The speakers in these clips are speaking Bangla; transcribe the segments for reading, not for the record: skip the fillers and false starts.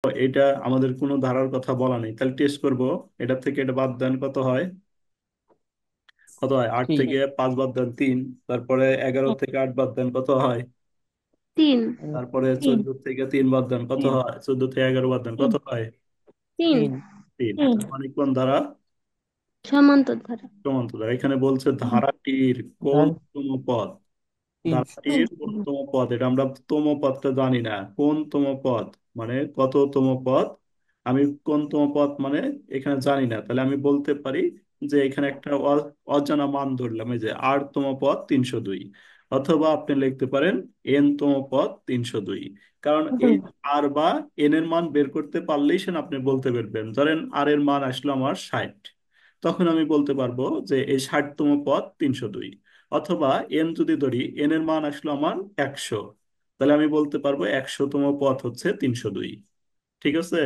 এটা আমাদের কোনো ধারার কথা বলা নেই, তাহলে টেস্ট করব। এটা থেকে এটা বাদ দেন, কত হয়? কত হয়? 8 3 থেকে 5 বাদ দেন 3। তারপরে 11 থেকে 8 বাদ দেন, কত হয়? তিন। তারপরে তিন। 14 থেকে 3 বাদ দেন, কত 3 হয়? 14 থেকে 11 বাদ দেন, তিন। কত হয়? তিন। 3 3। তিন। মানে কোন ধারা? সমান্তর ধারা। সমান্তর ধারা। এখানে বলছে ধারাটির ধার কোনতম পদ। 300। তিন। ধারাটির কোনতম পদ, এটা আমরা তম পদটা জানি না। কোনতম পদ মানে কততম পদ। আমি কোনতম পদ মানে এখানে জানি না, তাহলে আমি বলতে পারি যে এখানে একটা অজানা মান ধরলাম, এই যে আর তম পদ 302। অথবা আপনি লিখতে পারেন এন তম পদ 302। কারণ এই আর বা এন এর মান বের করতে পারলেই সে আপনি বলতে পারবেন। ধরেন আর এর মান আসলো আমার 60, তখন আমি বলতে পারবো যে এই 60তম পদ 302। অথবা এন যদি ধরি, এন এর মান আসলো আমার 100, তাহলে আমি বলতে পারবো 100তম পদ হচ্ছে 302। ঠিক আছে?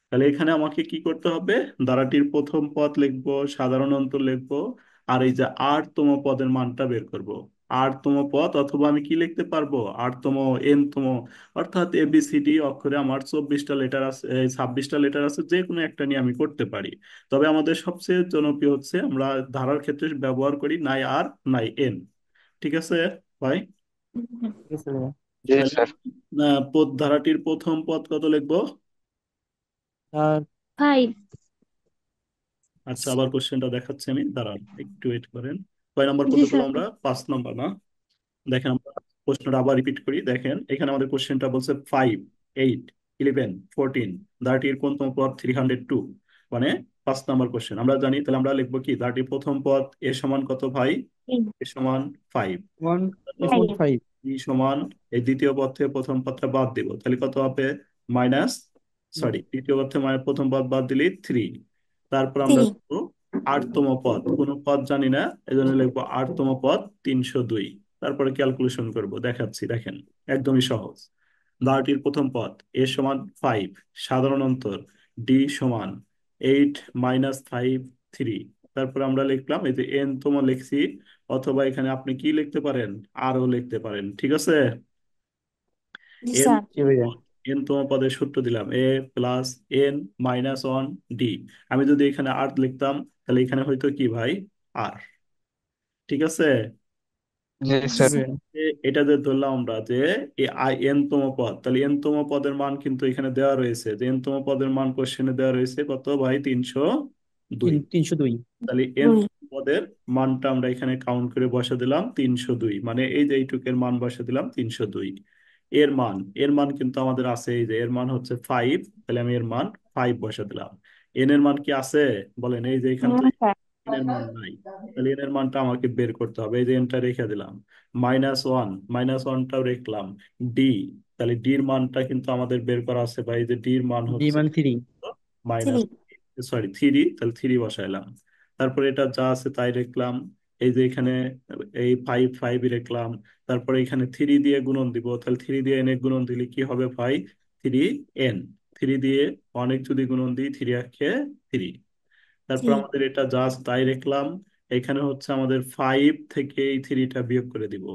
তাহলে এখানে আমাকে কি করতে হবে? ধারাটির প্রথম পদ লিখবো, সাধারণ অন্তর লিখবো, আর এই যে আটতম পদের মানটা বের করব। আটতম পদ, অথবা আমি কি লিখতে পারবো, আটতম, এনতম, অর্থাৎ ABCD অক্ষরে আমার 24টা লেটার আছে, 26টা লেটার আছে, যে কোনো একটা নিয়ে আমি করতে পারি। তবে আমাদের সবচেয়ে জনপ্রিয় হচ্ছে, আমরা ধারার ক্ষেত্রে ব্যবহার করি নাই আর নাই এন। ঠিক আছে ভাই? ঠিক আছে ভাইয়া। জি তাহলে স্যার। পদ ধারাটির প্রথম পদ কত লিখবো? আর ফাইভ। আচ্ছা, আবার কোশ্চেনটা দেখাচ্ছি আমি, দাঁড়ান একটু ওয়েট করেন। কয় নম্বর জি পদে স্যার। পেলাম আমরা? 5 নম্বর না? দেখেন, আমরা প্রশ্নটা আবার রিপিট করি। দেখেন এখানে আমাদের কোশ্চেনটা বলছে 5, 8, 11, 14 দাঁড়াটির কোনতম পদ 302। মানে 5 নম্বর কোশ্চেন আমরা জানি, তাহলে আমরা লিখবো কি, দাঁড়াটির প্রথম পদ এ সমান কত ভাই? এ সমান 5। 1 ফাইভ। 5 ই সমান, এই দ্বিতীয় পদ থেকে প্রথম পদটা বাদ দিব, তাহলে কত হবে? মাইনাস, সরি, দ্বিতীয় পদ থেকে প্রথম পদ বাদ দিলে 3। তারপর আমরা থ্রি। লিখবো আটতম পদ, কোন পদ জানি না, এই জন্য লিখবো আটতম পদ 302। তারপরে ক্যালকুলেশন করব, দেখাচ্ছি, দেখেন একদমই সহজ। ধারাটির প্রথম পদ এ সমান 5, সাধারণ অন্তর ডি সমান 8 - 5 3। তারপর আমরা লিখলাম এই যে এন তম লিখছি, অথবা এখানে আপনি কি লিখতে পারেন, আরও লিখতে পারেন। ঠিক আছে? G N sir. জি ভাইয়া। এন তম পদের সূত্র দিলাম A+N-1D। আমি যদি এখানে আর লিখতাম, তাহলে এখানে হয়তো কি ভাই, আর। ঠিক আছে? জি জি জি স্যার। স্যার। ভাইয়া। এটা যে ধরলাম আমরা যে এন তম পদ, তাহলে এন তম পদের মান কিন্তু এখানে দেওয়া রয়েছে, যে এন তম পদের মান কোশ্চেনে দেওয়া রয়েছে কত ভাই? 302। 302। তাহলে এন দুই। পদের মানটা আমরা এখানে কাউন্ট করে বসে দিলাম 302, মানে এই যে এইটুকের মান বসে দিলাম 302। এর মান কিন্তু আমাদের আছে, এই যে এর মান হচ্ছে 5, তাহলে আমি এর মান 5 বসে দিলাম। এন এর মান কি আছে বলেন? এই যে এখান হ্যাঁ থেকে স্যার। এন এর মান নাই, তাহলে এন এর মানটা আমাকে বের করতে হবে। এই যে এনটা রেখে দিলাম, -1, -1টাও রেখলাম। ডি, তাহলে ডির মানটা কিন্তু আমাদের বের করা আছে, বা এই যে ডির মান ডি হচ্ছে মান 3। Minus, three. সরি, 3, তাহলে 3 বসাইলাম। তারপরে এটা যা আছে তাই রাখলাম। এই যে এখানে এই 5 রাখলাম। তারপরে এখানে 3 দিয়ে গুণন দিব, তাহলে 3 দিয়ে এন এ গুণন দিলে কি হবে ভাই? 3n। 3 দিয়ে অনেক যদি গুণন দিই, 3 একে 3। তারপর থ্রি। আমাদের এটা যা আছে তাই রাখলাম। এখানে হচ্ছে আমাদের 5 থেকে এই 3টা বিয়োগ করে দিব।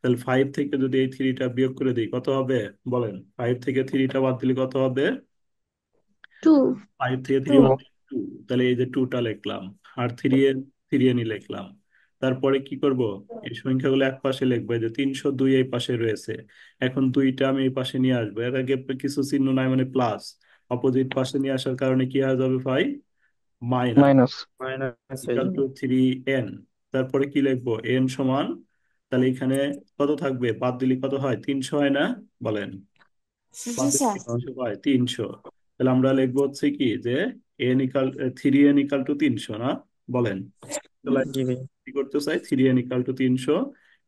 তাহলে 5 থেকে যদি এই 3টা বিয়োগ করে দিই, কত হবে বলেন? 5 থেকে 3টা বাদ দিলে কত হবে? টু। 5 থেকে টু। 3 বাদ দিলে 2, তাহলে এই যে 2টা লিখলাম। আর 3n লিখলাম। তারপরে কি করব? এই সংখ্যাগুলো এক পাশে লিখবো, এই যে 302 এই পাশে রয়েছে। এখন দুইটা আমি এই পাশে নিয়ে আসবো, এর আগে কিছু চিহ্ন নাই মানে প্লাস, অপোজিট পাশে নিয়ে আসার কারণে কি হয়ে যাবে ভাই? মাইনাস। মাইনাস। মাইনাস হয়ে ইকাল যাবে। To 3n। তারপরে কি লিখবো? n সমান, তাহলে এখানে কত থাকবে? বাদ দিলে কত হয়? 300 হয় না? বলেন, জি বাদ দিলে স্যার। 300 হয়, 300। তাহলে আমরা লিখবো হচ্ছে কি, যে n=3n=300 না? বলেন, তাহলে জি ভাইয়া। কি করতে চাই? 3n=300।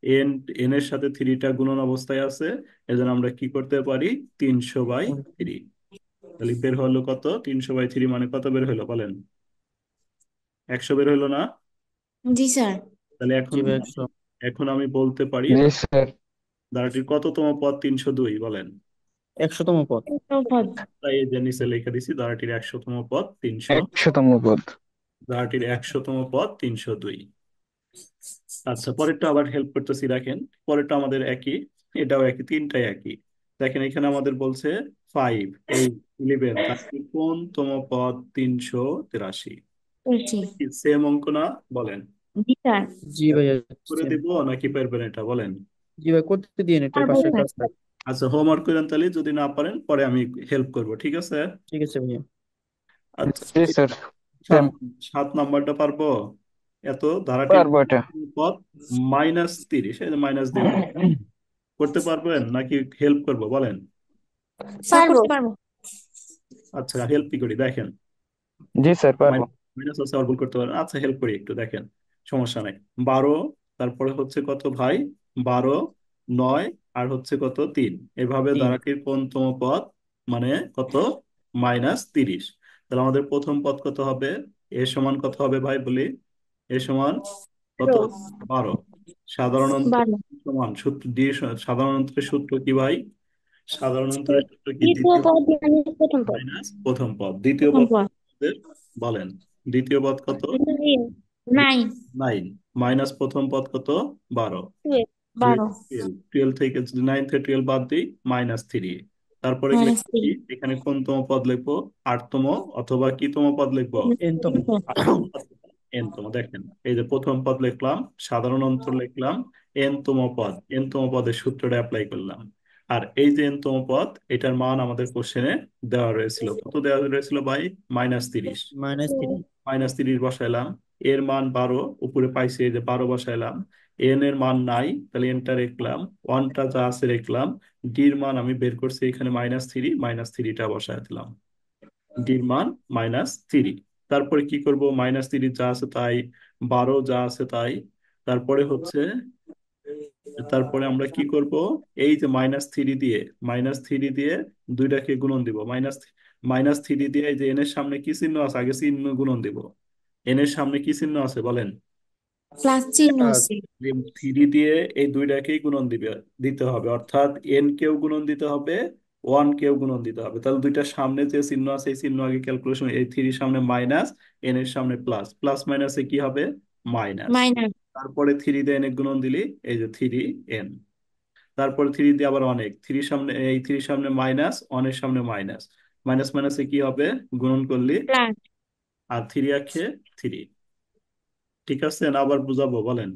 এন, এন এর সাথে থ্রিটা গুণন অবস্থায় আছে, এজন্য আমরা কি করতে পারি? 300/3। তাহলে বের হলো কত? 300/3 মানে কত বের হলো বলেন? 100 বের হলো না? জি স্যার। তাহলে জি এখন ভাইয়া 100। এখন আমি বলতে পারি জি স্যার। ধারাটির কততম পদ 302 বলেন? 100তম পদ। পদ। তাই এই যে নিচে লিখে দিছি, ধারাটির 100তম পদ 300। 100তম পদ। ধারাটির 100তম পদ 302। আচ্ছা, পরেরটা আবার হেল্প করতেছি, দেখেন পরেরটা আমাদের একই, এটাও একই, তিনটাই একই। দেখেন এখানে আমাদের বলছে ফাইভ, এই 11, তাহলে কোন তম পদ 383? বলছি। সেম অঙ্ক না? বলেন। জি স্যার। জি ভাইয়া, করে সেম। দিব নাকি পারবেন এটা বলেন? জি ভাই, করতে দিন, এটা পারবো বাসায় স্যার। কাজ করে। আচ্ছা, হোমওয়ার্ক করেন তাহলে, যদি না পারেন পরে আমি হেল্প করব, ঠিক আছে? ঠিক আছে ভাইয়া। আচ্ছা, জি স্যার। সাত সেম। 7 নাম্বারটা পারবো? এত ধারাটির পারবো এটা। পদ -30, এই যে মাইনাস দিয়ে করতে পারবেন নাকি হেল্প করব বলেন? স্যার করতে পারবো। আচ্ছা, হেল্প কি করি দেখেন। জি স্যার, পারবো। মাইনাস আছে আর ভুল করতে পারেন, আচ্ছা হেল্প করি একটু দেখেন, সমস্যা নাই। 12, তারপরে হচ্ছে কত ভাই? 12, 9, আর হচ্ছে কত 3, এভাবে 3। দ্বারাটির কোনতম পদ মানে কত? -30। তাহলে আমাদের প্রথম পদ কত হবে? এ সমান কত হবে ভাই বলি? এ সমান কত? 12। সাধারণ অন্তর 12। সমান সূত্র দিয়ে, সাধারণ অন্তরের সূত্র কি ভাই? সাধারণ অন্তরের সূত্র কি? দ্বিতীয় দ্বিতীয় পদ মানে প্রথম পদ। মাইনাস প্রথম পদ, দ্বিতীয় প্রথম পদ পদ। আমাদের বলেন। দ্বিতীয় পদ কত? 9। 9, মাইনাস প্রথম পদ কত? 12। 12। 12 থেকে যদি 9 থেকে 12 বাদ দিই, -3। তারপরে লিখবো -3। কি? এখানে কোনতম পদ লিখবো? 8তম, অথবা কি তম পদ লিখবো? এন তো। এনতম। দেখেন, এই যে প্রথম পদ লিখলাম, সাধারণ অন্তর লিখলাম, এনতম পদ, এনতম পদের সূত্রটা অ্যাপ্লাই করলাম। আর এই যে এনতম পদ, এটার মান আমাদের কোশ্চেনে দেওয়া রয়েছিল, কত দেওয়া রয়েছিল ভাই? -30। -3। -30 বসাইলাম, এর মান 12, উপরে পাইছি এই যে 12 বসাইলাম। এন এর মান নাই, তাহলে এনটা রাখলাম, ওয়ানটা যা আছে রাখলাম। ডির মান আমি বের করছি এখানে -3, -3টা বসায় দিলাম। ডির মান -3। তারপরে কি করব? -3 যা আছে তাই, 12 যা আছে তাই। তারপরে হচ্ছে, তারপরে আমরা কি করব? এই যে -3 দিয়ে দুইটাকে গুণন দিব। মাইনাস থ্রি দিয়ে এই যে এন এর সামনে কি চিহ্ন আছে, আগে চিহ্ন গুণন দিব। এন এর সামনে কি চিহ্ন আছে বলেন? প্লাস চিহ্ন প্লাস। আছে। 3 দিয়ে এই দুইটাকেই গুণন দিতে হবে, অর্থাৎ এন কেও গুণন দিতে হবে, ওয়ান কেও গুণন দিতে হবে। তাহলে দুইটার সামনে যে চিহ্ন আছে, এই চিহ্ন আগে ক্যালকুলেশন, এই 3 সামনে মাইনাস, এন এর সামনে প্লাস, প্লাস মাইনাসে কি হবে? মাইনাস। মাইনাস। তারপরে 3 দিয়ে এন এ গুণন দিলি, এই যে 3n। তারপরে 3 দিয়ে আবার অনেক, থ্রির সামনে মাইনাস, অনের সামনে মাইনাস, মাইনাস মাইনাসে কি হবে? গুণন করলি, প্লাস। আর 3 আখে 3। ঠিক আছে না? আবার বুঝাবো বলেন?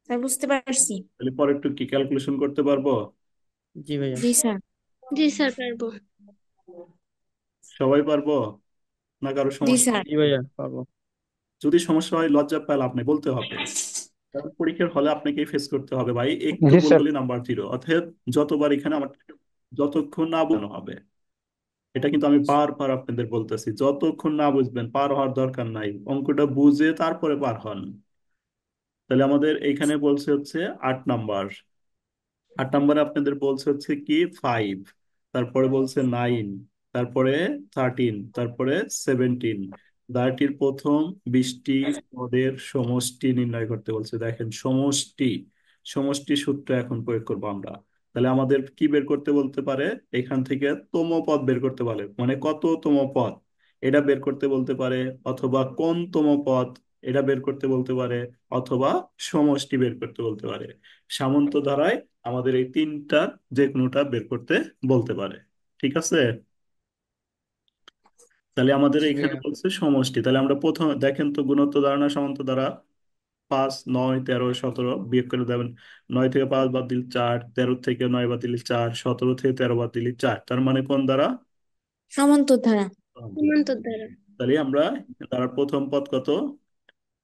স্যার বুঝতে পারছি। তাহলে পরে একটু কি ক্যালকুলেশন করতে পারবো? জি ভাইয়া। জি স্যার। জি স্যার পারবো। সবাই পারবো না কারো জি সমস্যা? স্যার। জি ভাইয়া, পারবো। যদি সমস্যা হয় লজ্জা পেলে আপনি বলতে হবে, কারণ পরীক্ষার হলে আপনাকেই ফেস করতে হবে ভাই। একটু জি ভুল স্যার। হলে নাম্বার 0, অর্থাৎ যতবার এখানে আমার, যতক্ষণ না বোঝানো হবে, এটা কিন্তু আমি বারবার আপনাদের বলতেছি, যতক্ষণ না বুঝবেন পার হওয়ার দরকার নাই, অঙ্কটা বুঝে তারপরে পার হন। তাহলে আমাদের এইখানে বলছে হচ্ছে 8 নাম্বার। 8 নাম্বারে আপনাদের বলছে হচ্ছে কি 5, তারপরে বলছে 9, তারপরে 13, তারপরে 17। দ্বারটির প্রথম 20টি পদের সমষ্টি নির্ণয় করতে বলছে। দেখেন, সমষ্টি, সমষ্টি সূত্র এখন প্রয়োগ করবো আমরা। তাহলে আমাদের কি বের করতে বলতে পারে? এখান থেকে তম পদ বের করতে পারে, মানে কত তম পদ, এটা বের করতে বলতে পারে, অথবা কোন তম পদ, এটা বের করতে বলতে পারে, অথবা সমষ্টি বের করতে বলতে পারে। সামন্ত ধারায় আমাদের এই তিনটা যে কোনোটা বের করতে বলতে পারে। ঠিক আছে? তাহলে আমাদের জি এখানে ভাইয়া। বলছে সমষ্টি, তাহলে আমরা প্রথম দেখেন তো, গুণোত্তর দ্বারা না সামন্ত দ্বারা? 5, 9, 13, 17 বিয়োগ করে দেবেন। 9 থেকে 5 বাদ দিলে 4, 13 থেকে 9 বাদ দিলে 4, 17 থেকে 13 বাদ দিলে 4, তার মানে কোন দ্বারা? সমান্তর ধারা। সমান্তর। সমান্তর ধারা। তাহলে আমরা, তার প্রথম পদ কত?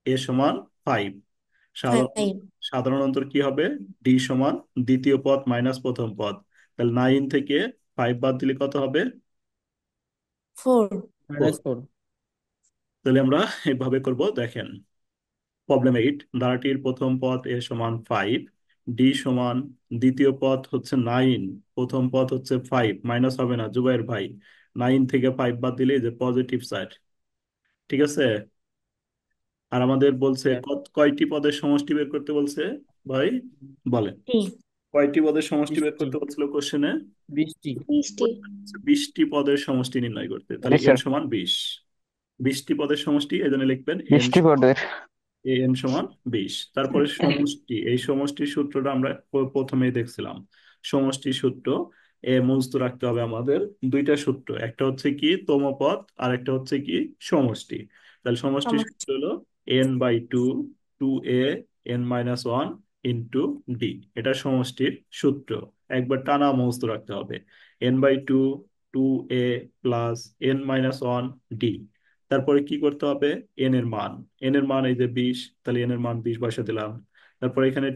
এ সমান 5। সাধারণ 5। সাধারণ অন্তর কি হবে? ডি সমান দ্বিতীয় পদ মাইনাস প্রথম পদ। তাহলে 9 থেকে 5 বাদ দিলে কত হবে? 4। 4। -4। তাহলে আমরা এইভাবে করব, দেখেন। প্রবলেম 8, ধারাটির প্রথম পদ এ সমান 5, ডি সমান দ্বিতীয় পদ হচ্ছে 9, প্রথম পদ হচ্ছে 5, মাইনাস হবে না জুবাইর ভাই, 9 থেকে 5 বাদ দিলে এই যে পজিটিভ সাইড। ঠিক আছে? আর আমাদের বলছে কয়টি পদের সমষ্টি বের করতে বলছে ভাই বলেন? 3। কয়টি পদের সমষ্টি বের 20টি। করতে বলছিল কোশ্চেনে? 20টি। 20টি। 20টি পদের সমষ্টি নির্ণয় করতে। জি তাহলে এন স্যার। সমান 20, 20টি পদের সমষ্টি, এই জন্য লিখবেন এন, বৃষ্টি পদের। এন সমান 20। তারপরে সমষ্টি, এই সমষ্টির সূত্রটা আমরা প্রথমেই দেখছিলাম। সমষ্টির সূত্র, এ মস্ত রাখতে হবে আমাদের দুইটা সূত্র, একটা হচ্ছে কি তমপদ আর একটা হচ্ছে কি সমষ্টি। তাহলে সমষ্টি সূত্র সমষ্টি। হলো n/2 2a n-1 into D. এটা সমষ্টির সূত্র, একবার টানা মস্ত রাখতে হবে। n/2 2a plus n-1 D. তারপরে কি করতে হবে, এন এর মান এই যে 20, তাহলে এন এর মান 20 বসে দিলাম। তারপর এখানে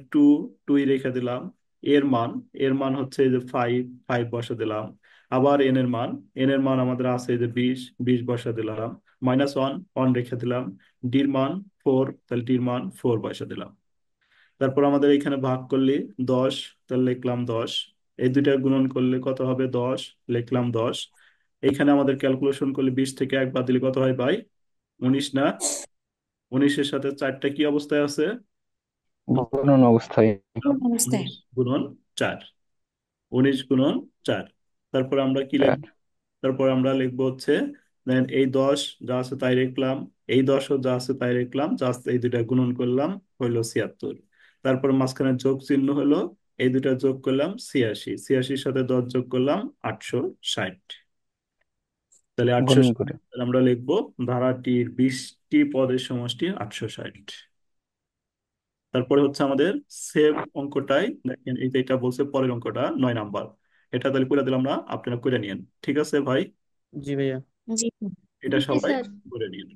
টুই রেখে দিলাম। এর মান এর মান হচ্ছে এই যে 5, 5 বসে দিলাম। আবার এন এর মান আমাদের আছে এই যে 20, 20 বসে দিলাম। -1 রেখে দিলাম। ডির মান 4, তাহলে ডির মান 4 বসে দিলাম। তারপর আমাদের এখানে ভাগ করলে 10, তাহলে লিখলাম 10। এই দুইটা গুণন করলে কত হবে, 10, লিখলাম 10। এইখানে আমাদের ক্যালকুলেশন করলে 20 থেকে 1 বাদ দিলে কত হয় ভাই, 19 না? 19-এর সাথে 4টা কি অবস্থায় আছে, গুণন অবস্থায়। কোন অবস্থায়? 19 গুণন 4, 19 গুণন 4। তারপর আমরা কি চার। লিখব, তারপর আমরা লিখবো হচ্ছে দেন এই 10 যা আছে তাই লিখলাম, এই 10ও যা আছে তাই লিখলাম, জাস্ট এই দুইটা গুণন করলাম, হইলো 76। তারপর মাঝখানে যোগ চিহ্ন হলো, এই দুইটা যোগ করলাম 86, 86-র সাথে 10 যোগ করলাম 860। তাহলে গুণন 860 করে। আমরা লিখবো ধারাটির 20টি পদের সমষ্টি 860। তারপরে হচ্ছে আমাদের সেভ অঙ্কটাই দেখেন, এই যে এটা বলছে পরের অঙ্কটা 9 নাম্বার। এটা তাহলে করে দিলাম না, আপনারা করে নিন। ঠিক আছে ভাই, জি ভাইয়া। জি। এটা জি সবাই স্যার। করে নিন।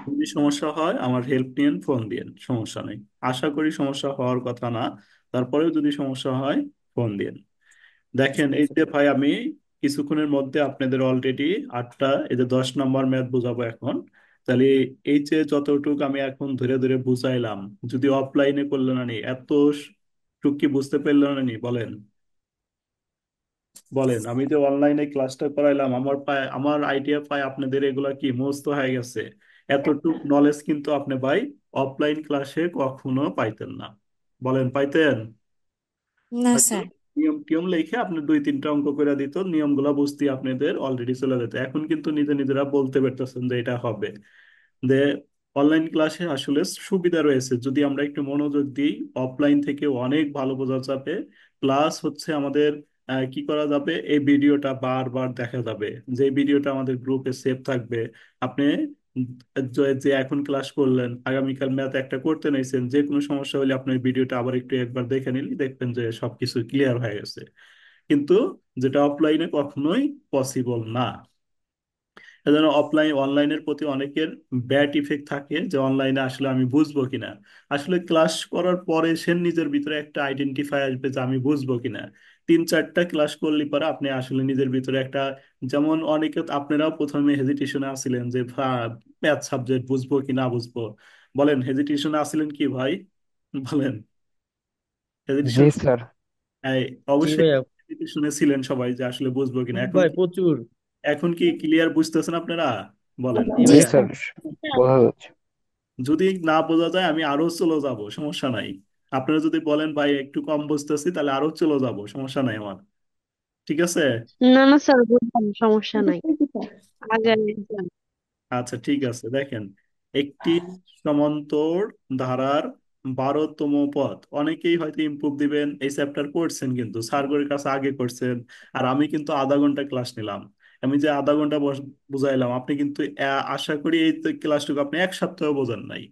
যদি সমস্যা হয় আমার হেল্প নিন, ফোন দিন, সমস্যা নেই। আশা করি সমস্যা হওয়ার কথা না, তারপরেও যদি সমস্যা হয় ফোন দিন। দেখেন এই যে ভাই আমি কিছুক্ষণের মধ্যে আপনাদের অলরেডি 8টা এই যে 10 নম্বর ম্যাথ বুঝাবো এখন। তাহলে এই যে যতটুকু আমি এখন ধরে ধরে বুঝাইলাম, যদি অফলাইনে করলে না নি এত টুক কি বুঝতে পারলেন না নি, বলেন বলেন। আমি যে অনলাইনে ক্লাসটা করাইলাম, আমার পায় আমার আইডিয়া পায় আপনাদের এগুলা কি মুখস্থ হয়ে গেছে। এতটুক নলেজ কিন্তু আপনি ভাই অফলাইন ক্লাসে কখনো পাইতেন না। বলেন পাইতেন? না হয়তো স্যার। নিয়ম টিয়ম লিখে আপনি 2-3টা অঙ্ক করে দিত, নিয়মগুলা বুঝতে আপনাদের অলরেডি চলে যেত। এখন কিন্তু নিজে নিজেরা বলতে পারতেছেন যে এটা হবে। যে অনলাইন ক্লাসে আসলে সুবিধা রয়েছে, যদি আমরা একটু মনোযোগ দিই অফলাইন থেকে অনেক ভালো বোঝা যাবে। প্লাস হচ্ছে আমাদের কি করা যাবে, এই ভিডিওটা বারবার দেখা যাবে, যে ভিডিওটা আমাদের গ্রুপে সেভ থাকবে। আপনি উম, যে এখন ক্লাস করলেন, আগামীকাল ম্যাথ একটা করতে নিয়েছেন, যে কোনো সমস্যা হলে আপনি ভিডিওটা আবার একটু একবার দেখে নিলে দেখবেন যে সবকিছু ক্লিয়ার হয়ে গেছে। কিন্তু যেটা অফলাইনে কখনোই পসিবল না। এজন্য অনলাইনের প্রতি অনেকের ব্যাড ইফেক্ট থাকে, যে অনলাইনে আসলে আমি বুঝবো কিনা। আসলে ক্লাস করার পরে সে নিজের ভিতরে একটা আইডেন্টিফাই আসবে যে আমি বুঝবো কিনা। 3-4টা ক্লাস করলে পরে আপনি আসলে নিজের ভিতরে একটা, যেমন অনেকে আপনারাও প্রথমে হেজিটেশনে আছিলেন যে ম্যাথ সাবজেক্ট বুঝবো কি না বুঝবো। বলেন হেজিটেশনে আছিলেন কি ভাই, বলেন জি হেজিটেশন। স্যার। জি অবশ্যই ভাইয়া। হেজিটেশনে ছিলেন সবাই যে আসলে বুঝবো কিনা। খুব এখন ভাই কি, প্রচুর। এখন কি ক্লিয়ার বুঝতেছেন আপনারা, বলেন? জি জি ভাইয়া। স্যার, বোঝা যাচ্ছে। যদি না বোঝা যায় আমি আরো চলে যাব, সমস্যা নাই। আপনারা যদি বলেন ভাই একটু কম বুঝতেছি, তাহলে আরো চলে যাব, সমস্যা নাই আমার। ঠিক আছে, না না স্যার, বুঝলাম, সমস্যা নাই। আগায় যান। আচ্ছা ঠিক আছে। দেখেন একটি সমান্তর ধারার 12তম পদ, অনেকেই হয়তো ইমপ্রুভ দিবেন, এই চ্যাপ্টার করছেন কিন্তু স্যারগরের কাছে আগে করছেন। আর আমি কিন্তু আধা ঘন্টা ক্লাস নিলাম। আমি যে আধা ঘন্টা বুঝাইলাম, আপনি কিন্তু আশা করি এই ক্লাসটুকু আপনি 1 সপ্তাহ বোঝেন নাই।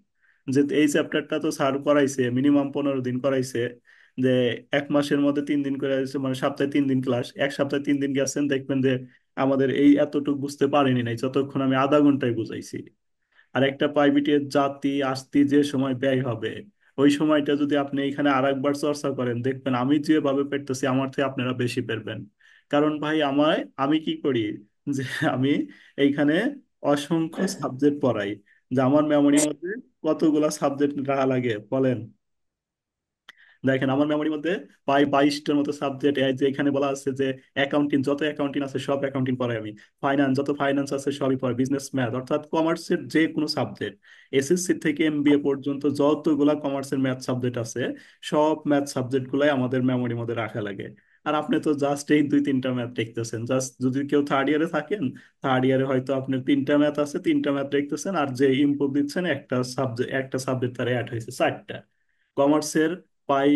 যে এই চ্যাপ্টারটা তো স্যার করাইছে মিনিমাম 15 দিন করাইছে। যে 1 মাসের মধ্যে 3 দিন করে আছে, মানে সপ্তাহে 3 দিন ক্লাস, 1 সপ্তাহে 3 দিন গেছেন, দেখবেন যে আমাদের এই এতটুকু বুঝতে পারিনি নাই যতক্ষণ আমি আধা ঘন্টায় বুঝাইছি। আর একটা প্রাইভেটের জাতি আসতি যে সময় ব্যয় হবে, ওই সময়টা যদি আপনি এখানে আরেকবার চর্চা করেন, দেখবেন আমি যেভাবে পেরতেছি আমার থেকে আপনারা বেশি পারবেন। কারণ ভাই আমি কি করি, যে আমি এইখানে অসংখ্য সাবজেক্ট পড়াই। যে আমার মেমোরির মধ্যে কতগুলা সাবজেক্ট রাখা লাগে বলেন। দেখেন আমার মেমোরির মধ্যে প্রায় 22টার মতো সাবজেক্ট, যে এখানে বলা আছে যে অ্যাকাউন্টিং, যত অ্যাকাউন্টিং আছে সব অ্যাকাউন্টিং পড়াই আমি। ফাইন্যান্স, যত ফাইন্যান্স আছে সবই পড়াই। বিজনেস ম্যাথ অর্থাৎ কমার্সের যে কোনো সাবজেক্ট, এসএসসি থেকে এমবিএ পর্যন্ত যতগুলা কমার্সের ম্যাথ সাবজেক্ট আছে, সব ম্যাথ সাবজেক্ট গুলাই আমাদের মেমোরির মধ্যে রাখা লাগে। আর আপনি তো জাস্ট এই 2-3টা ম্যাথ দেখতেছেন, জাস্ট যদি কেউ থার্ড ইয়ারে থাকেন, থার্ড ইয়ারে হয়তো আপনার 3টা ম্যাথ আছে, 3টা ম্যাথ দেখতেছেন, আর যে ইমপ্রুভ দিচ্ছেন একটা সাবজেক্ট তার অ্যাড হয়েছে 4টা। কমার্সের প্রায়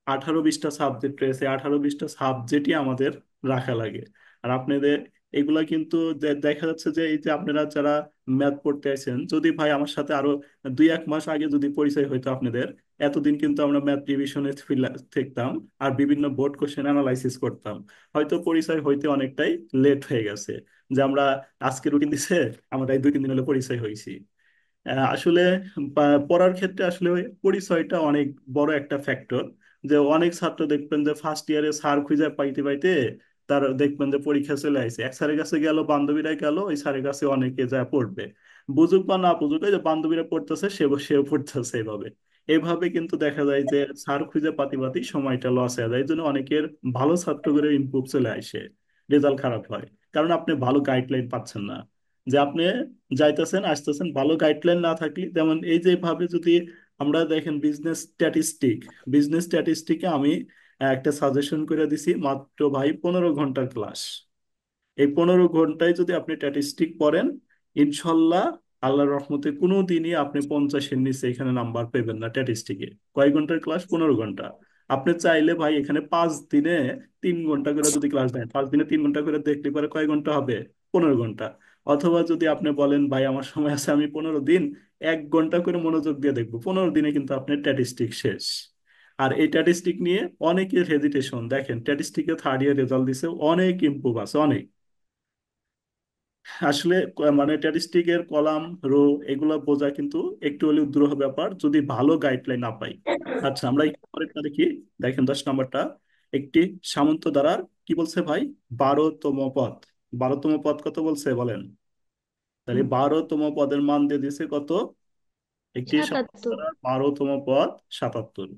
18-20টা সাবজেক্ট রয়েছে, 18-20টা সাবজেক্টই আমাদের রাখা লাগে। আর আপনাদের এগুলা কিন্তু দেখা যাচ্ছে যে এই যে আপনারা যারা ম্যাথ পড়তে আছেন, যদি ভাই আমার সাথে আরো 2-1 মাস আগে যদি পরিচয় হইতো আপনাদের, এতদিন কিন্তু আমরা ম্যাথ রিভিশনে থাকতাম আর বিভিন্ন বোর্ড কোশ্চেন অ্যানালাইসিস করতাম। হয়তো পরিচয় হইতে অনেকটাই লেট হয়ে গেছে, যে আমরা আজকে রুটিন দিছে, আমরা এই 2-3 দিন হলো পরিচয় হয়েছি। আসলে পড়ার ক্ষেত্রে আসলে ওই পরিচয়টা অনেক বড় একটা ফ্যাক্টর। যে অনেক ছাত্র দেখবেন যে ফার্স্ট ইয়ারে স্যার খুঁজে পাইতে পাইতে তার দেখবেন যে পরীক্ষা চলে আসে, এক স্যারের কাছে গেল, বান্ধবীরা গেল, ওই স্যারের কাছে অনেকে যায় পড়বে, বুঝুক বা না বুঝুক, ওই যে বান্ধবীরা পড়তেছে সেও পড়তেছে এইভাবে। এইভাবে কিন্তু দেখা যায় যে স্যার খুঁজে পাতি পাতি সময়টা লস হয়ে যায়, এই জন্য অনেকের ভালো ছাত্রদের ইমপ্রুভ চলে আসে, রেজাল্ট খারাপ হয়, কারণ আপনি ভালো গাইডলাইন পাচ্ছেন না। যে আপনি যাইতেছেন আসতেছেন, ভালো গাইডলাইন না থাকলে, যেমন এই যে ভাবে যদি আমরা দেখেন বিজনেস স্ট্যাটিস্টিকে আমি একটা সাজেশন করে দিছি, মাত্র ভাই 15 ঘন্টার ক্লাস। এই 15 ঘন্টায় যদি আপনি স্ট্যাটিস্টিক পড়েন, ইনশাল্লাহ আল্লাহর রহমতে কোনো দিনই আপনি 50-এর নিচে এখানে নাম্বার পেবেন না স্ট্যাটিস্টিকে। কয় ঘন্টার ক্লাস? 15 ঘন্টা। আপনি চাইলে ভাই এখানে 5 দিনে 3 ঘন্টা করে যদি ক্লাস দেন, 5 দিনে 3 ঘন্টা করে দেখলে পরে কয় ঘন্টা হবে? 15 ঘন্টা। অথবা যদি আপনি বলেন ভাই আমার সময় আছে, আমি 15 দিন 1 ঘন্টা করে মনোযোগ দিয়ে দেখবো, 15 দিনে কিন্তু আপনার স্ট্যাটিস্টিক শেষ। আর এই স্ট্যাটিস্টিক নিয়ে অনেকের হেজিটেশন দেখেন, স্ট্যাটিস্টিকে থার্ড ইয়ার রেজাল্ট দিছে, অনেক ইম্প্রুভ আছে, অনেক। আসলে মানে স্ট্যাটিস্টিকের কলাম, রো, এগুলা বোঝা কিন্তু একটু হলেও দুরূহ ব্যাপার যদি ভালো গাইডলাইন না পাই। আচ্ছা, আমরা একটু পরেরটা দেখি। দেখেন 10 নম্বরটা, একটি সামন্ত দ্বারার কি বলছে ভাই? 12তম পদ। 12তম পদ কত বলছে বলেন? তাহলে 12তম পদের মান দিয়ে দিছে কত? একটি সামন্ত 77। দ্বারার 12তম পদ 77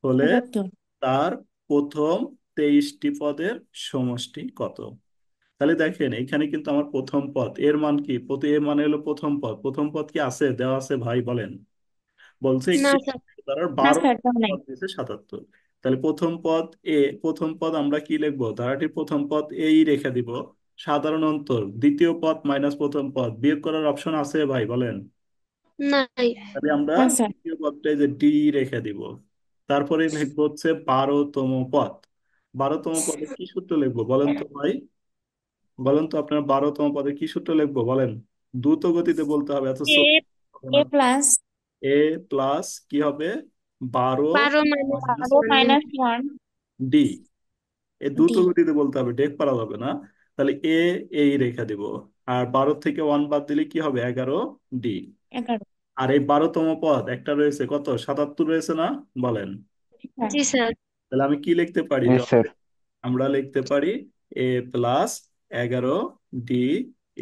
হলে 77। তার প্রথম 23টি পদের সমষ্টি কত? তাহলে দেখেন এখানে কিন্তু আমার প্রথম পদ এর মান কি, এর মানে হলো প্রথম পদ। প্রথম পদ কি আছে? দেওয়া আছে ভাই, বলেন। বলছে না একটি স্যার। ধারার না 12 স্যার, তাও নাই। পদ দিয়েছে 77। তাহলে প্রথম পদ এ, প্রথম পদ আমরা কি লিখবো? ধারাটির প্রথম পদ এই রেখে দিব। সাধারণ অন্তর দ্বিতীয় পদ মাইনাস প্রথম পদ, বিয়োগ করার অপশন আছে ভাই, বলেন। নাই। তাহলে আমরা না স্যার। দ্বিতীয় পদটাই যে ডি রেখে দিব। তারপরে লিখবো হচ্ছে 12তম পদ। 12তম পদে কি সূত্র লিখবো বলেন তো ভাই? বলেন তো আপনার 12তম পদে কি সূত্র লিখবো বলেন? দ্রুত গতিতে বলতে হবে, এত এ হবে এ না। প্লাস এ প্লাস কি হবে? 12 12 মাইনাস মাইনাস 12 - 1 ডি। এ দ্রুত ডি। গতিতে বলতে হবে, ডেক পারা যাবে না। তাহলে এই রেখা দিব। আর 12 থেকে 1 বাদ দিলে কি হবে? 11 ডি। 11। আর এই 12তম পদ একটা রয়েছে কত? 77 রয়েছে না? বলেন। জি স্যার। তাহলে আমি কি লিখতে পারি? জি স্যার। আমরা লিখতে পারি A+11 ডি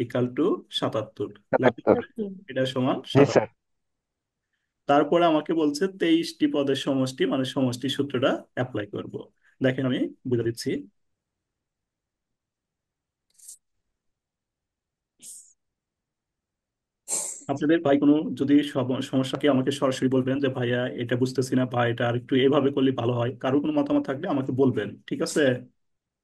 ইকাল টু 77। লেখা 77। যাবে। এটা সমান জি 77। স্যার। তারপরে আমাকে বলছে 23টি পদের সমষ্টি, মানে সমষ্টি সূত্রটা অ্যাপ্লাই করব। দেখেন আমি বুঝে দিচ্ছি। আপনাদের ভাই কোনো যদি সমস্যাকে আমাকে সরাসরি বলবেন যে ভাইয়া এটা বুঝতেছি না, বা এটা আর একটু এভাবে করলে ভালো হয়, কারো কোনো মতামত থাকলে আমাকে বলবেন, ঠিক আছে?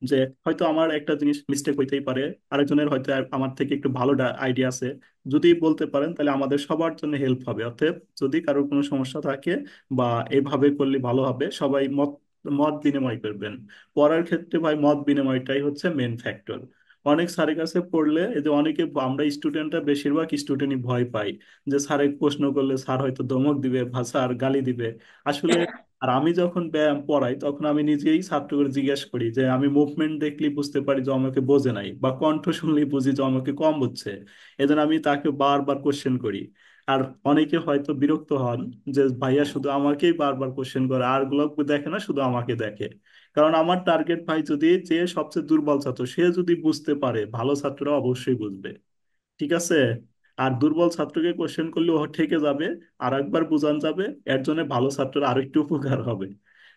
যে হয়তো আমার একটা জিনিস মিস্টেক হইতেই পারে, আরেকজনের হয়তো আমার থেকে একটু ভালো আইডিয়া আছে। যদি বলতে পারেন তাহলে আমাদের সবার জন্য হেল্প হবে। অতএব যদি কারোর কোনো সমস্যা থাকে বা এভাবে করলে ভালো হবে, সবাই মত মত বিনিময় করবেন। পড়ার ক্ষেত্রে ভাই মত বিনিময়টাই হচ্ছে মেন ফ্যাক্টর। অনেক স্যারের কাছে পড়লে এই যে অনেকে, আমরা স্টুডেন্টরা বেশিরভাগ স্টুডেন্টই ভয় পাই যে স্যারে প্রশ্ন করলে স্যার হয়তো ধমক দিবে বা স্যার গালি দিবে। আসলে আর আমি যখন ব্যায়াম পড়াই তখন আমি নিজেই ছাত্রদের জিজ্ঞেস করি, যে আমি মুভমেন্ট দেখলেই বুঝতে পারি যে আমাকে বোঝে নাই, বা কণ্ঠ শুনলেই বুঝি যে আমাকে কম বুঝছে। এজন্য আমি তাকে বারবার কোশ্চেন করি। আর অনেকে হয়তো বিরক্ত হন যে ভাইয়া শুধু আমাকেই বারবার কোশ্চেন করে, আর গুলো দেখে না, শুধু আমাকে দেখে। কারণ আমার টার্গেট ভাই, যদি যে সবচেয়ে দুর্বল ছাত্র সে যদি বুঝতে পারে, ভালো ছাত্ররা অবশ্যই বুঝবে, ঠিক আছে? আর দুর্বল ছাত্রকে কোশ্চেন করলে ও ঠেকে যাবে, আর একবার বোঝান যাবে, এর জন্য ভালো ছাত্রের আরেকটু উপকার হবে।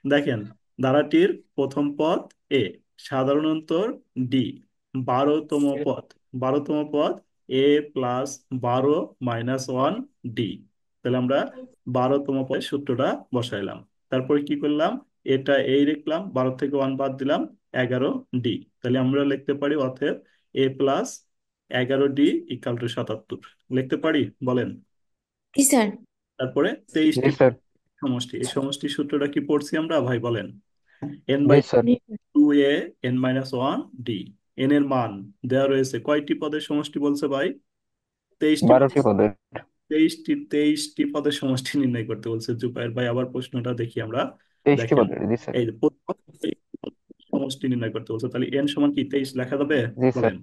দেখেন, ধারাটির প্রথম পদ এ, সাধারণ অন্তর ডি, 12তম পদ। 12তম পদ A+12 - 1 ডি। তাহলে আমরা 12তম পদের সূত্রটা বসাইলাম। তারপরে কি করলাম? এটা এই লিখলাম, 12 থেকে 1 বাদ দিলাম, 11 ডি। তাহলে আমরা লিখতে পারি অতএব A+11 ডি ইকাল টু 77 লিখতে পারি, বলেন। জি স্যার। তারপরে জি 23টি স্যার। সমষ্টি, এই সমষ্টি সূত্রটা কি পড়ছি আমরা ভাই, বলেন। এন জি বাই স্যার। জি sir. 2a n-1 d। N এর মান দেওয়া রয়েছে কয়টি পদের সমষ্টি বলছে ভাই? 23টি। 12টি পদের। 23টি পদের সমষ্টি নির্ণয় করতে বলছে জুবাইর ভাই। আবার প্রশ্নটা দেখি আমরা। 23টি দেখেন, পদের, জি স্যার। এই যে সমষ্টি নির্ণয় করতে বলছে, তাহলে এন সমান কি 23 লেখা যাবে? জি স্যার। বলেন।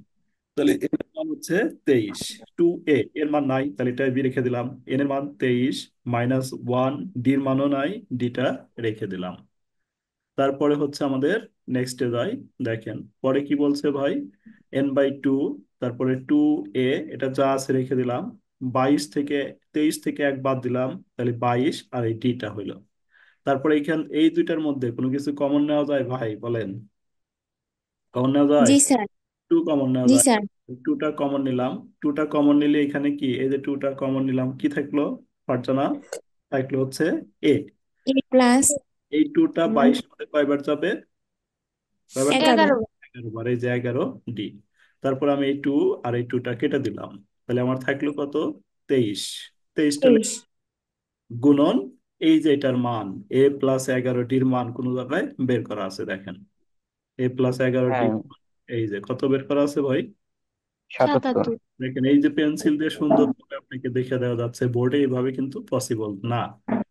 তাহলে এন এর মান হচ্ছে 23। 2a এর মান নাই, তাহলে এটা বি রেখে দিলাম। এন এর মান 23 -1, ডি এর মানও নাই, ডিটা রেখে দিলাম। তারপরে হচ্ছে আমাদের নেক্সটে যাই। দেখেন পরে কি বলছে ভাই, n/2, তারপরে 2a, এটা যা আছে রেখে দিলাম। 23 থেকে 1 বাদ দিলাম, তাহলে 22, আর এই ডিটা হইলো। তারপরে এই দুইটার মধ্যে কোনো কিছু কমন নেওয়া যায় ভাই? বলেন, কমন নেওয়া যায়? জি স্যার। 2 কমন নেওয়া জি যায়। স্যার। 2টা কমন নিলাম। 2টা কমন নিলে এখানে কি, এই যে 2টা কমন নিলাম, কি থাকলো ফারজানা? থাকলো হচ্ছে a। এ প্লাস এই 2টা 22 মধ্যে কয়বার যাবে? কয়বার যাবে? 11। 11 বার, এই যে 11 ডি। তারপর আমি এই 2 আর এই 2টা কেটে দিলাম, তাহলে আমার থাকলো কত? 23। 23টা 23। গুণন এই যে এটার মান, a+11 ডির মান কোন জায়গায় বের করা আছে? দেখেন, a+11 ডি, হ্যাঁ, এই যে কত বের করা আছে ভাই? 77। 77। দেখেন এই যে পেন্সিল দিয়ে সুন্দর করে আপনাকে দেখে দেওয়া যাচ্ছে বোর্ডে, এইভাবে কিন্তু পসিবল না।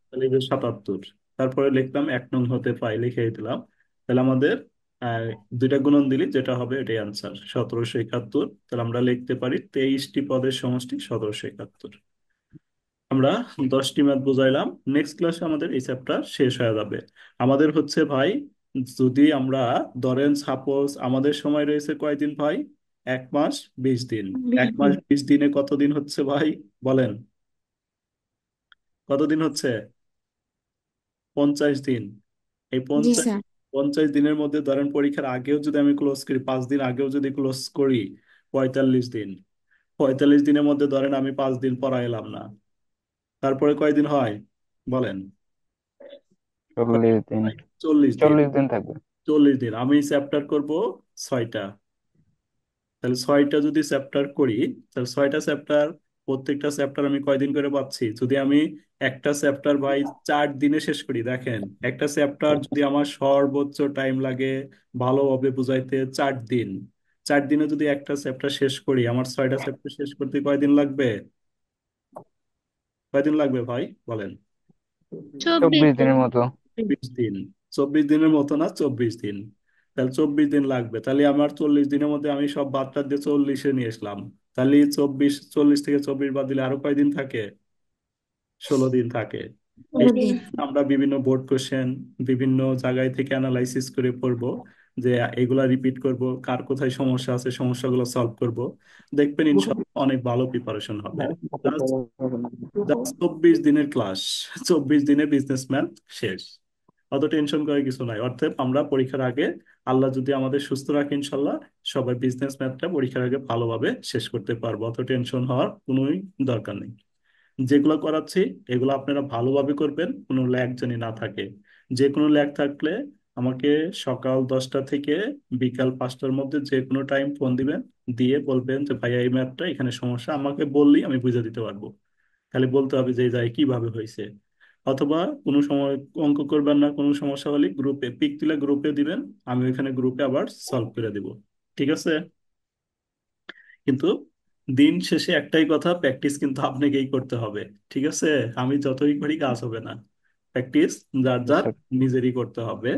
তাহলে এই যে 77। তারপরে লিখলাম 1 নং হতে পাই, লিখে দিলাম। তাহলে আমাদের আহ, দুইটা গুণন দিলি যেটা হবে এটাই আনসার, 1771। তাহলে আমরা লিখতে পারি 23টি পদের সমষ্টি 1771। আমরা 10টি ম্যাথ বুঝাইলাম। নেক্সট ক্লাসে আমাদের এই চ্যাপ্টার শেষ হয়ে যাবে। আমাদের হচ্ছে ভাই, যদি আমরা ধরেন সাপোজ আমাদের সময় রয়েছে কয়দিন ভাই? 1 মাস 20 দিন। 20 1 মাস দিন। 20 দিনে কতদিন হচ্ছে ভাই? বলেন, কতদিন হচ্ছে? 50 দিন। এই জি 50 স্যার। 50 দিনের মধ্যে ধরেন পরীক্ষার আগেও যদি আমি ক্লোজ করি, 5 দিন আগেও যদি ক্লোজ করি, 45 দিন। 45 দিনের মধ্যে ধরেন আমি 5 দিন পড়াইলাম না, তারপরে কয়দিন হয়? বলেন। 40 দিন। 40 দিন। 40 দিন থাকবে। 40 দিন আমি চ্যাপ্টার করব 6টা। তাহলে 6টা যদি চ্যাপ্টার করি, তাহলে 6টা চ্যাপ্টার, প্রত্যেকটা চ্যাপ্টার আমি কয়দিন করে পাচ্ছি? যদি আমি একটা চ্যাপ্টার ভাই 4 দিনে শেষ করি, দেখেন একটা চ্যাপ্টার যদি আমার সর্বোচ্চ টাইম লাগে ভালোভাবে বুঝাইতে 4 দিন, 4 দিনে যদি একটা চ্যাপ্টার শেষ করি, আমার 6টা চ্যাপ্টার শেষ করতে কয়দিন লাগবে? কয়দিন লাগবে ভাই? বলেন। 24 24 দিন। দিনের মতো। 24 দিন। 24 দিনের মতো না, 24 দিন। তাহলে 24 দিন লাগবে। তাহলে আমার 40 দিনের মধ্যে আমি সব বাদ টাদ দিয়ে 40-এ নিয়ে আসলাম। তাহলে 40 থেকে 24 বাদ দিলে আরো কয়দিন থাকে? 16 দিন থাকে। এই 16 দিন। আমরা বিভিন্ন বোর্ড কোশ্চেন বিভিন্ন জায়গায় থেকে অ্যানালাইসিস করে পড়বো, যে এগুলা রিপিট করব, কার কোথায় সমস্যা আছে সমস্যাগুলো সলভ করব। দেখবেন ইনশাল্লাহ অনেক ভালো প্রিপারেশন হবে। জাস্ট 24 দিনের ক্লাস, 24 দিনে বিজনেস ম্যাথ শেষ। অত টেনশন করার কিছু নাই। অর্থাৎ আমরা পরীক্ষার আগে, আল্লাহ যদি আমাদের সুস্থ রাখে ইনশাল্লাহ, সবাই বিজনেস ম্যাথটা পরীক্ষার আগে ভালোভাবে শেষ করতে পারবো। অত টেনশন হওয়ার কোনোই দরকার নেই। যেগুলো করাচ্ছি এগুলো আপনারা ভালোভাবে করবেন, কোনো ল্যাগ জানি না থাকে। যে কোনো ল্যাগ থাকলে আমাকে সকাল 10টা থেকে বিকাল 5টার মধ্যে যে কোনো টাইম ফোন দিবেন, দিয়ে বলবেন যে ভাইয়া এই ম্যাথটা এখানে সমস্যা, আমাকে বললেই আমি বুঝে দিতে পারবো। খালি বলতে হবে যে এই জায়গায় কিভাবে হয়েছে। অথবা কোনো সময় অঙ্ক করবেন না, কোনো সমস্যা হলে গ্রুপে পিক তুলে গ্রুপে দিবেন, আমি ওইখানে গ্রুপে আবার সলভ করে দিব। ঠিক আছে? কিন্তু দিন শেষে একটাই কথা, প্র্যাকটিস কিন্তু আপনাকেই করতে হবে। ঠিক আছে? আমি যতই করি কাজ হবে না। প্র্যাকটিস যার জি যার স্যার। নিজেরই করতে হবে।